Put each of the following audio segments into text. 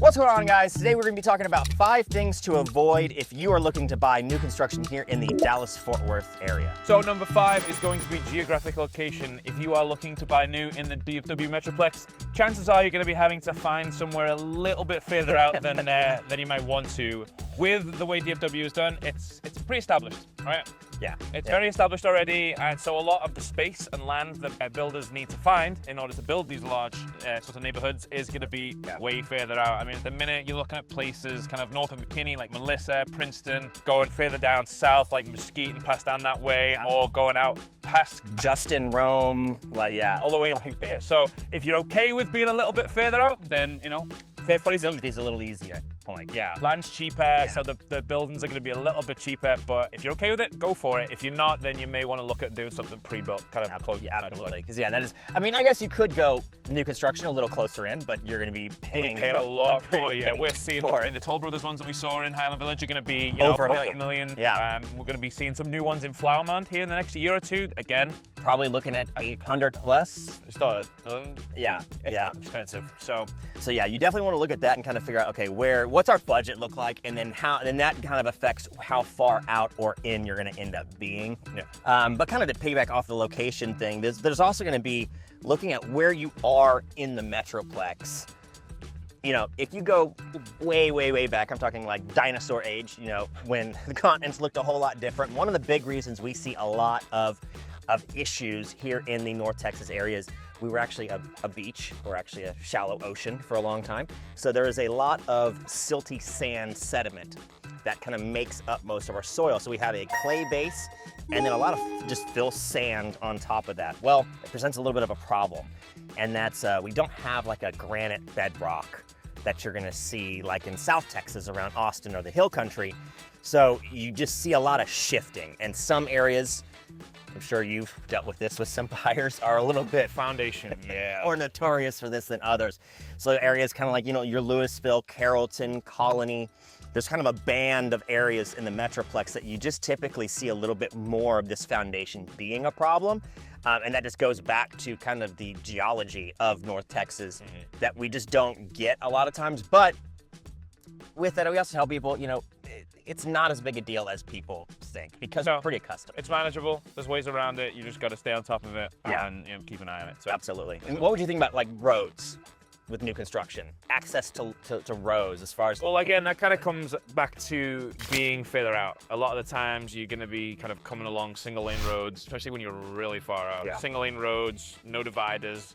What's going on, guys? Today we're going to be talking about 5 things to avoid if you are looking to buy new construction here in the Dallas-Fort Worth area. So number 5 is going to be geographic location. If you are looking to buy new in the DFW Metroplex, chances are you're going to be having to find somewhere a little bit further out than you might want to. With the way DFW is done, it's pretty established, right? Yeah. It's very established already, and so a lot of the space and land that builders need to find in order to build these large sort of neighborhoods is going to be way further out. I mean, at the minute you're looking at places kind of north of McKinney, like Melissa, Princeton, going further down south, like Mesquite and pass down that way, or going out past Justin, Rome, like, yeah. all the way like there. So if you're okay with being a little bit further out, then, you know, Fairfield is a little easier. Point. Yeah, land's cheaper, so the buildings are going to be a little bit cheaper, but if you're okay with it, go for it. If you're not, then you may want to look at doing something pre-built, kind of close. Yeah, absolutely. Because that is, I mean, I guess you could go new construction a little closer in, but you're going to be paying a lot more. Yeah, we're seeing in the Toll Brothers ones that we saw in Highland Village are going to be over $1 million. Yeah. We're going to be seeing some new ones in Flowermont here in the next year or two. Again, probably looking at 800 plus. Started. Yeah. Expensive. So yeah, you definitely want to look at that and kind of figure out, okay, what's our budget look like, and then that kind of affects how far out or in you're going to end up being. Yeah. But kind of to piggyback off the location thing, there's also going to be looking at where you are in the Metroplex. You know, if you go way back, I'm talking like dinosaur age, you know, when the continents looked a whole lot different. One of the big reasons we see a lot of issues here in the North Texas areas, we were actually a beach, or actually a shallow ocean for a long time. So there is a lot of silty sand sediment that kind of makes up most of our soil. So we have a clay base and then a lot of just fill sand on top of that. Well, it presents a little bit of a problem. And that's, we don't have like a granite bedrock that you're gonna see like in South Texas around Austin or the Hill Country. So you just see a lot of shifting, and some areas, I'm sure you've dealt with this with some buyers, are a little bit foundation, or notorious for this than others. So areas kind of like, you know, your Louisville, Carrollton, Colony, there's kind of a band of areas in the Metroplex that you just typically see a little bit more of this foundation being a problem. And that just goes back to kind of the geology of North Texas that we just don't get a lot of times. But with that, we also tell people, you know, it's not as big a deal as people think, because we're pretty accustomed. It's manageable. There's ways around it. You just got to stay on top of it and, you know, keep an eye on it. So. Absolutely. And what would you think about like roads with new construction? Access to roads as far as... Well, again, that kind of comes back to being further out. A lot of the times you're going to be kind of coming along single lane roads, especially when you're really far out. Yeah. Single lane roads, no dividers.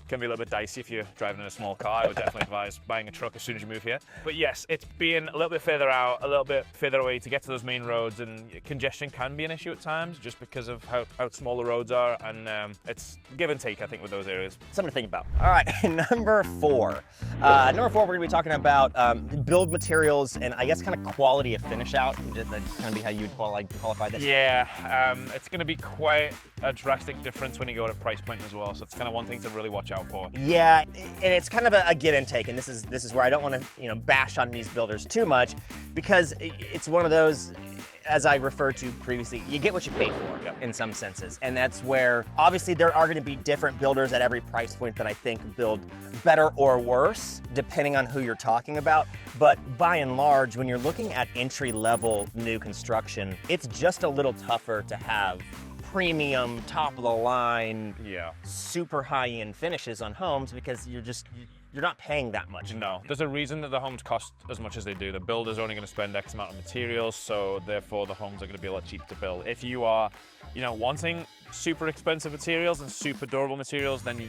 Can be a little bit dicey if you're driving in a small car. I would definitely advise buying a truck as soon as you move here. But yes, it's being a little bit further out, a little bit further away to get to those main roads, and congestion can be an issue at times just because of how small the roads are, and it's give and take, I think, with those areas. Something to think about. All right, number 4. Number 4, we're gonna be talking about build materials and I guess kind of quality of finish out. That'd kind of be how you'd qualify this. Yeah, it's gonna be quite a drastic difference when you go to price point as well. So it's kind of one thing to really watch out for. Yeah, and it's kind of a give and take, and this is where I don't want to, you know, bash on these builders too much, because it's one of those, as I referred to previously, you get what you pay for in some senses. And that's where, obviously, there are going to be different builders at every price point that I think build better or worse, depending on who you're talking about. But by and large, when you're looking at entry-level new construction, it's just a little tougher to have premium, top of the line, super high-end finishes on homes, because you're not paying that much. No, there's a reason that the homes cost as much as they do. The builder's only going to spend X amount of materials, so therefore the homes are going to be a lot cheaper to build. If you are, you know, wanting super expensive materials and super durable materials, then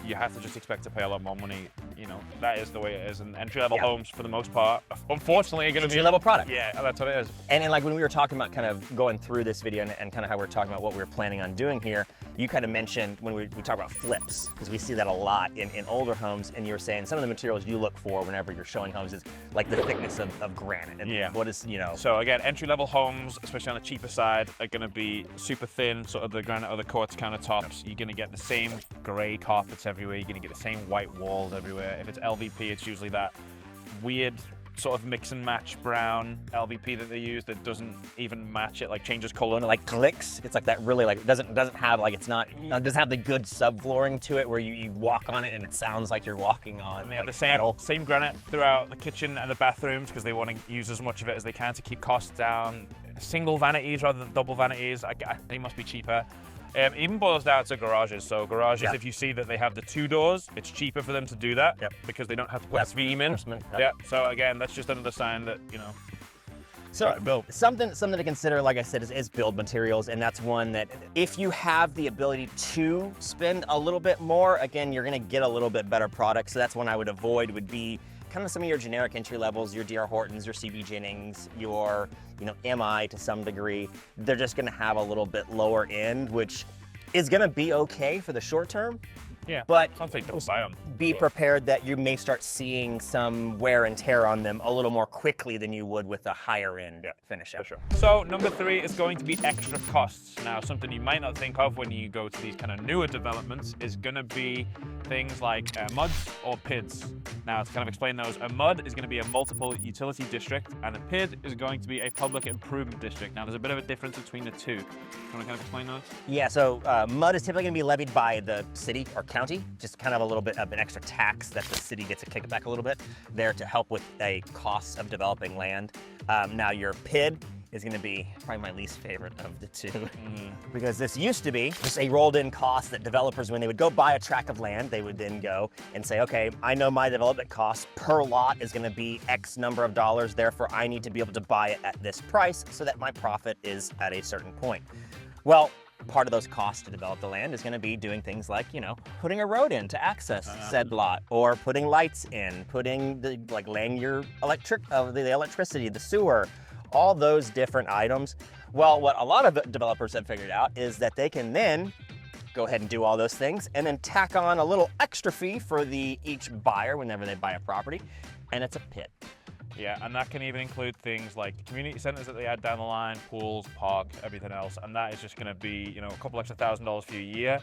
you have to just expect to pay a lot more money. You know, that is the way it is. And entry-level homes, for the most part, unfortunately, are going to be entry-level product. Yeah, that's what it is. And like when we were talking about kind of going through this video and kind of how we're talking about what we were planning on doing here, you kind of mentioned when we talk about flips, because we see that a lot in older homes, and you were saying some of the materials you look for whenever you're showing homes is like the thickness of granite. And what is, you know. So again, entry-level homes, especially on the cheaper side, are going to be super thin, sort of the granite or the quartz countertops. You're going to get the same gray carpets everywhere. You're going to get the same white walls everywhere. If it's LVP, it's usually that weird sort of mix and match brown LVP that they use that doesn't even match it, like changes color. And it like clicks. It's like that really like doesn't have like it's not doesn't have the good subflooring to it where you walk on it and it sounds like you're walking on. And they have like, the same granite throughout the kitchen and the bathrooms because they want to use as much of it as they can to keep costs down. Single vanities rather than double vanities. They must be cheaper. Even boils down to garages. So garages, if you see that they have the 2 doors, it's cheaper for them to do that because they don't have to put SVM in. Yeah. So again, that's just another sign that, you know. So something to consider, like I said, is build materials, and that's one that if you have the ability to spend a little bit more, again, you're gonna get a little bit better product. So that's one I would avoid would be kind of some of your generic entry levels, your DR Hortons, your CB Jennings, your MI to some degree. They're just gonna have a little bit lower end, which is gonna be okay for the short term. Yeah, but don't buy them. Be prepared that you may start seeing some wear and tear on them a little more quickly than you would with a higher end finish up. For sure. So number 3 is going to be extra costs. Now, something you might not think of when you go to these kind of newer developments is gonna be things like MUDs or PIDs. Now, to kind of explain those, a MUD is gonna be a multiple utility district, and a PID is going to be a public improvement district. Now, there's a bit of a difference between the two. You wanna kind of explain those? Yeah, so MUD is typically gonna be levied by the city or county, just kind of a little bit of an extra tax that the city gets to kick back a little bit there to help with a cost of developing land. Now your PID is gonna be probably my least favorite of the two because this used to be just a rolled in cost that developers, when they would go buy a tract of land, they would then go and say, okay, I know my development cost per lot is gonna be X number of dollars, therefore I need to be able to buy it at this price so that my profit is at a certain point. Well, part of those costs to develop the land is going to be doing things like, putting a road in to access said lot, or putting lights in, laying your the electricity, the sewer, all those different items. Well, what a lot of developers have figured out is that they can then go ahead and do all those things and then tack on a little extra fee for each buyer whenever they buy a property, and it's a PID. Yeah, and that can even include things like community centers that they add down the line, pools, park, everything else, and that is just gonna be, a couple extra $1,000 for a year.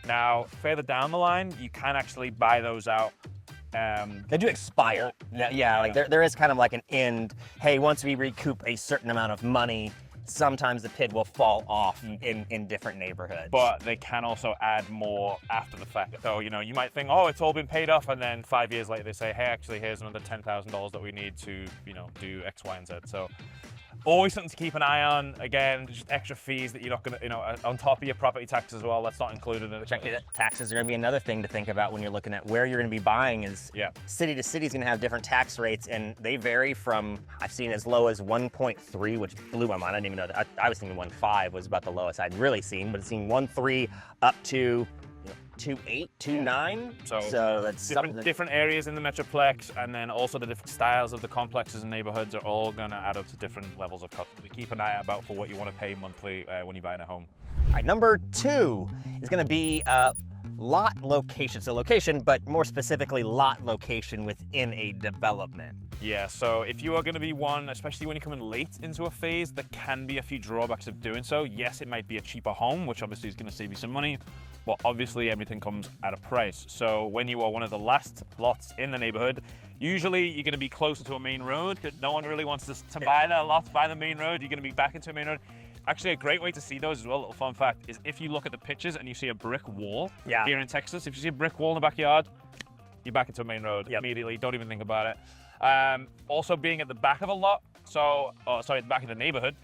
Now, further down the line, you can actually buy those out. They do expire. Yeah, like there is kind of like an end. Hey, once we recoup a certain amount of money, sometimes the PID will fall off in different neighborhoods. But they can also add more after the fact. So, you might think, oh, it's all been paid off, and then 5 years later they say, hey, actually, here's another $10,000 that we need to, do X, Y, and Z. So always something to keep an eye on. Again, just extra fees that you're not gonna, on top of your property tax as well. That's not included in it. Taxes are gonna be another thing to think about when you're looking at where you're gonna be buying. Is city to city is gonna have different tax rates, and they vary from, I've seen as low as 1.3, which blew my mind. I didn't even know that. I was thinking 1.5 was about the lowest I'd really seen, but it's seen 1.3 up to 2.8, 2.9. So that's different areas in the Metroplex, and then also the different styles of the complexes and neighborhoods are all going to add up to different levels of cost. So keep an eye out for what you want to pay monthly when you're buying a home. All right, number 2 is going to be lot location. So location, but more specifically lot location within a development. Yeah, so if you are going to be one, especially when you're coming late into a phase, there can be a few drawbacks of doing so. Yes, it might be a cheaper home, which obviously is going to save you some money, but obviously everything comes at a price. So when you are one of the last lots in the neighborhood, usually you're going to be closer to a main road, because no one really wants to buy their lots by the main road. You're going to be back into a main road. Actually, a great way to see those as well, a little fun fact, is if you look at the pictures and you see a brick wall here in Texas, if you see a brick wall in the backyard, you're back into a main road immediately. Don't even think about it. Also being at the back of a lot, the back of the neighborhood,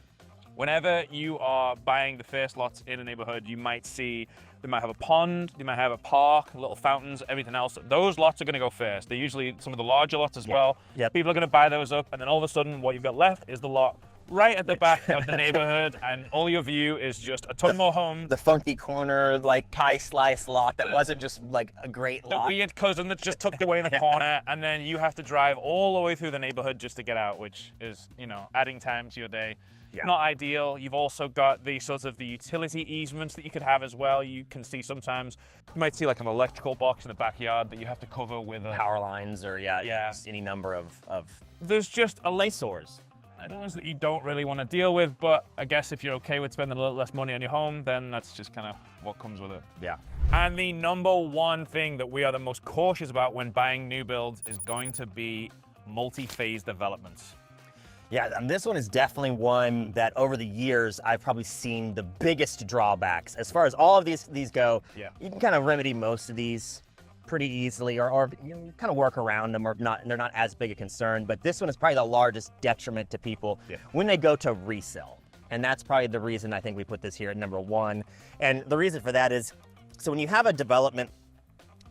whenever you are buying the first lots in a neighborhood, you might see they might have a pond, they might have a park, little fountains, everything else. Those lots are going to go first. They're usually some of the larger lots as well. People are going to buy those up, and then all of a sudden what you've got left is the lot right at the back of the neighborhood, and all your view is just a ton more homes. The funky corner, like pie slice lot that wasn't just like a great lot. The weird cousin that's just tucked away in the corner, and then you have to drive all the way through the neighborhood just to get out, which is, adding time to your day. Not ideal. You've also got the the utility easements that you could have as well. You can see sometimes, you might see like an electrical box in the backyard that you have to cover with power lines or any number of There's just lasers. Items that you don't really want to deal with, but I guess if you're okay with spending a little less money on your home, then that's just kind of what comes with it. Yeah. And the number one thing that we are the most cautious about when buying new builds is going to be multi-phase developments. Yeah, and this one is definitely one that over the years I've probably seen the biggest drawbacks. As far as all of these go, Yeah. you can kind of remedy most of these pretty easily, or you know, kind of work around them, or not. They're not as big a concern. But this one is probably the largest detriment to people when they go to resell, and that's probably the reason I think we put this here at number 1. And the reason for that is, so when you have a development.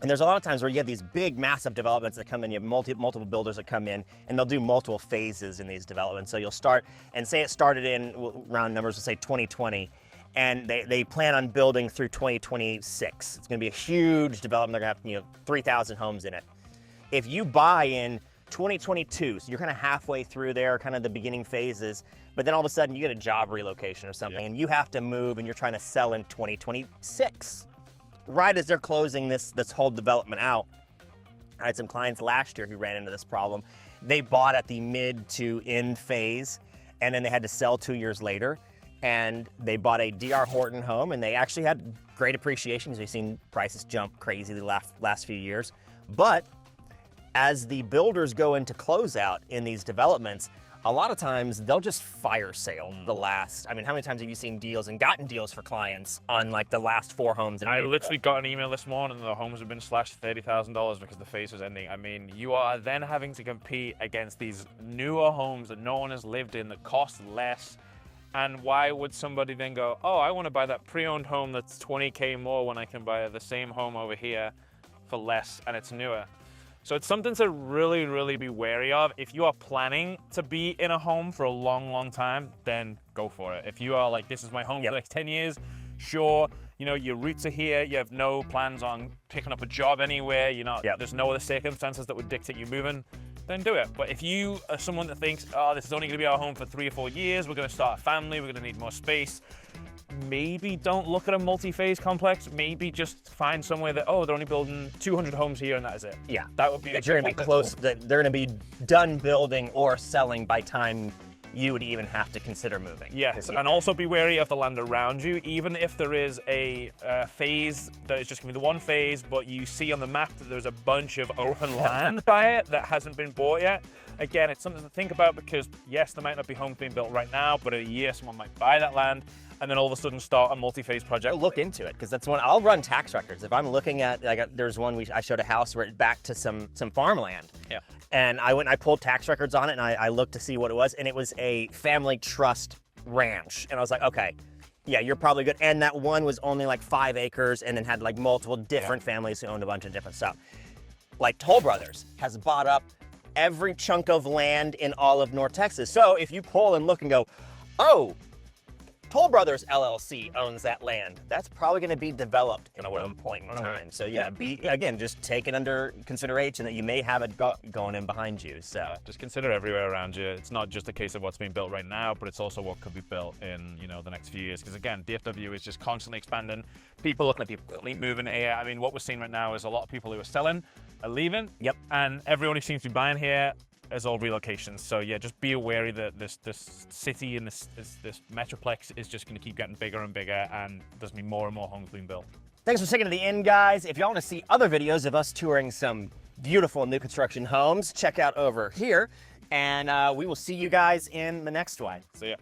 And there's a lot of times where you have these big, massive developments that come in, you have multiple builders that come in, and they'll do multiple phases in these developments. So you'll start, and say it started in, round numbers, we'll say 2020, and they plan on building through 2026. It's gonna be a huge development. They're gonna have 3,000 homes in it. If you buy in 2022, so you're kind of halfway through there, kind of the beginning phases, but then all of a sudden you get a job relocation or something, and you have to move, and you're trying to sell in 2026. Right as they're closing this whole development out. I had some clients last year who ran into this problem. They bought at the mid to end phase, and then they had to sell 2 years later. And they bought a D.R. Horton home, and they actually had great appreciation, as we've seen prices jump crazy the last few years. But as the builders go into closeout in these developments, a lot of times they'll just fire sale the last. I mean, how many times have you seen deals and gotten deals for clients on like the last 4 homes? I literally got an email this morning and the homes have been slashed $30,000 because the phase was ending. I mean, you are then having to compete against these newer homes that no one has lived in that cost less. And why would somebody then go, oh, I want to buy that pre-owned home that's 20K more when I can buy the same home over here for less and it's newer? So it's something to really, really be wary of. If you are planning to be in a home for a long, long time, then go for it. If you are like, this is my home for the next 10 years, sure, your roots are here, you have no plans on picking up a job anywhere, there's no other circumstances that would dictate you moving, then do it. But if you are someone that thinks, oh, this is only gonna be our home for 3 or 4 years, we're gonna start a family, we're gonna need more space, maybe don't look at a multi-phase complex. Maybe just find somewhere that, they're only building 200 homes here and that is it. Yeah, that would be. You're gonna be close. They're gonna be done building or selling by time you would even have to consider moving. Yes, and also be wary of the land around you. Even if there is a phase that is just gonna be the one phase, but you see on the map that there's a bunch of open land by it that hasn't been bought yet. Again, it's something to think about because yes, there might not be homes being built right now, but in a year someone might buy that land and then all of a sudden start a multi-phase project. Look into it, because that's one, I'll run tax records. If I'm looking at, there's one, I showed a house where it's back to some farmland. Yeah. And I went and I pulled tax records on it and I looked to see what it was, and it was a family trust ranch. And I was like, okay, yeah, you're probably good. And that one was only like 5 acres and then had like multiple different families who owned a bunch of different stuff. Like Toll Brothers has bought up every chunk of land in all of North Texas. So if you pull and look and go, oh, Toll Brothers LLC owns that land, that's probably going to be developed at one point in time. So yeah, again, just take it under consideration that you may have it going in behind you. So just consider everywhere around you. It's not just a case of what's being built right now, but it's also what could be built in the next few years. Because again, DFW is just constantly expanding. People looking at people moving here. I mean, what we're seeing right now is a lot of people who are selling are leaving. Yep. And everyone who seems to be buying here is all relocations. So yeah, just be wary that this city and this metroplex is just going to keep getting bigger and bigger, and there's going to be more and more homes being built. Thanks for sticking to the end, guys. If y'all want to see other videos of us touring some beautiful new construction homes, check out over here, and we will see you guys in the next one. See ya.